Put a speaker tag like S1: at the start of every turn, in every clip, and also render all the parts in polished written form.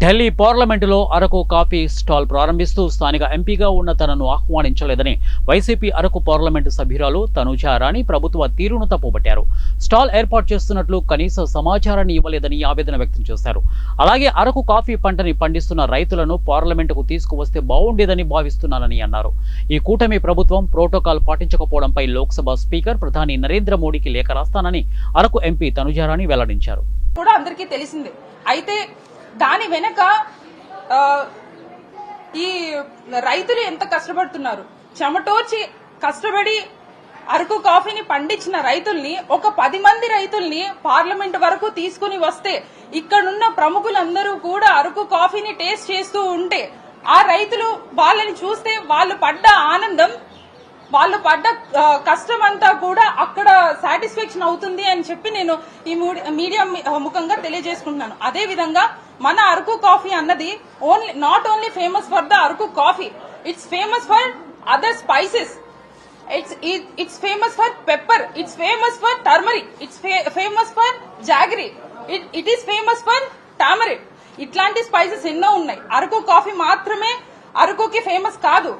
S1: ఢిల్లీ పార్లమెంటులో Araku coffee stall ప్రారంభిస్తూ స్థానిక ఎంపీగా ఉన్న తనను ఆహ్వానించలేదని వైసీపీ అరకు పార్లమెంటు సభ్యురాలు తనుజా రాణి ప్రభుత్వ తీరును తప్పుపట్టారు. స్టాల్ ఏర్పాటు చేస్తున్నట్లు కనీస సమాచారాన్ని ఇవ్వలేదని ఆవేదన వ్యక్తం చేశారు. అలాగే అరకు కాఫీ పంటని పండిస్తున్న రైతులను పార్లమెంటుకు తీసుకువస్తే బాగుండేదని భావిస్తున్నానని అన్నారు. ఈ కూటమి ప్రభుత్వం ప్రోటోకాల్ పాటించకపోవడంపై లోక్సభ స్పీకర్ ప్రధాని నరేంద్ర మోడీకి లేఖ రాస్తానని అరకు ఎంపీ తనుజా రాణి వెల్లడించారు.
S2: కూడా అందరికీ తెలిసిందే. అయితే దాని వెనక ఈ రైతులు ఎంత కష్టపడుతున్నారు, చెమటోర్చి కష్టపడి అరకు కాఫీని పండించిన రైతుల్ని, ఒక 10 మంది రైతుల్ని పార్లమెంట్ వరకు తీసుకుని వస్తే ఇక్కడున్న ప్రముఖులందరూ కూడా అరకు కాఫీని టేస్ట్ చేస్తూ ఉంటే ఆ రైతులు వాళ్ళని చూస్తే వాళ్ళు పడ్డ ఆనందం, వాళ్ళు పడ్డ కష్టం అంతా కూడా అక్కడ సాటిస్ఫాక్షన్ అవుతుంది అని చెప్పి నేను ఈ మీడియా ముఖంగా తెలియజేసుకుంటున్నాను. అదే విధంగా మన అరకు కాఫీ అన్నది not only famous for the Araku coffee, it's famous for other spices, it's famous for pepper, it's famous for turmeric, it's famous for jaggery, it is famous for tamarind. ఇట్లాంటి స్పైసెస్ ఎన్నో ఉన్నాయి. Araku coffee మాత్రమే అరకుకి famous కాదు,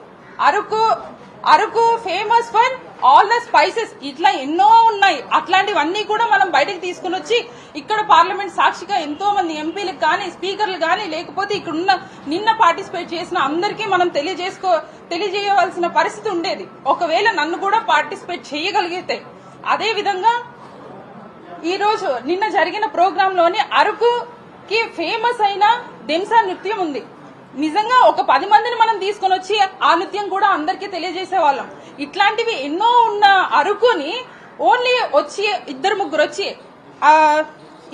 S2: Araku famous for all the spices. ఇట్లా ఎన్నో ఉన్నాయి. అట్లాంటివన్నీ కూడా మనం బయటకు తీసుకుని వచ్చి ఇక్కడ పార్లమెంట్ సాక్షిగా ఎంతో మంది ఎంపీలకు కానీ, స్పీకర్లు కానీ, లేకపోతే ఇక్కడ నిన్న పార్టిసిపేట్ చేసిన అందరికీ మనం తెలియజేయవలసిన పరిస్థితి ఉండేది, ఒకవేళ నన్ను కూడా పార్టిసిపేట్ చేయగలిగితే. అదే విధంగా ఈ రోజు నిన్న జరిగిన ప్రోగ్రామ్ లోని అరకుకి ఫేమస్ అయిన దెంసా నృత్యం ఉంది. నిజంగా ఒక 10 మందిని మనం తీసుకొని వచ్చి ఆ నృత్యం కూడా అందరికీ తెలియజేసే వాళ్ళం. ఇట్లాంటివి ఎన్నో ఉన్న అరకుని ఓన్లీ వచ్చి 2-3 వచ్చి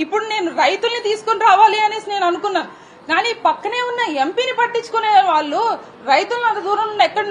S2: ఇప్పుడు నేను రైతుల్ని తీసుకుని రావాలి అనేసి నేను అనుకున్నాను. కానీ పక్కనే ఉన్న ఎంపీని పట్టించుకునే వాళ్ళు రైతులను అంత దూరం ఎక్కడ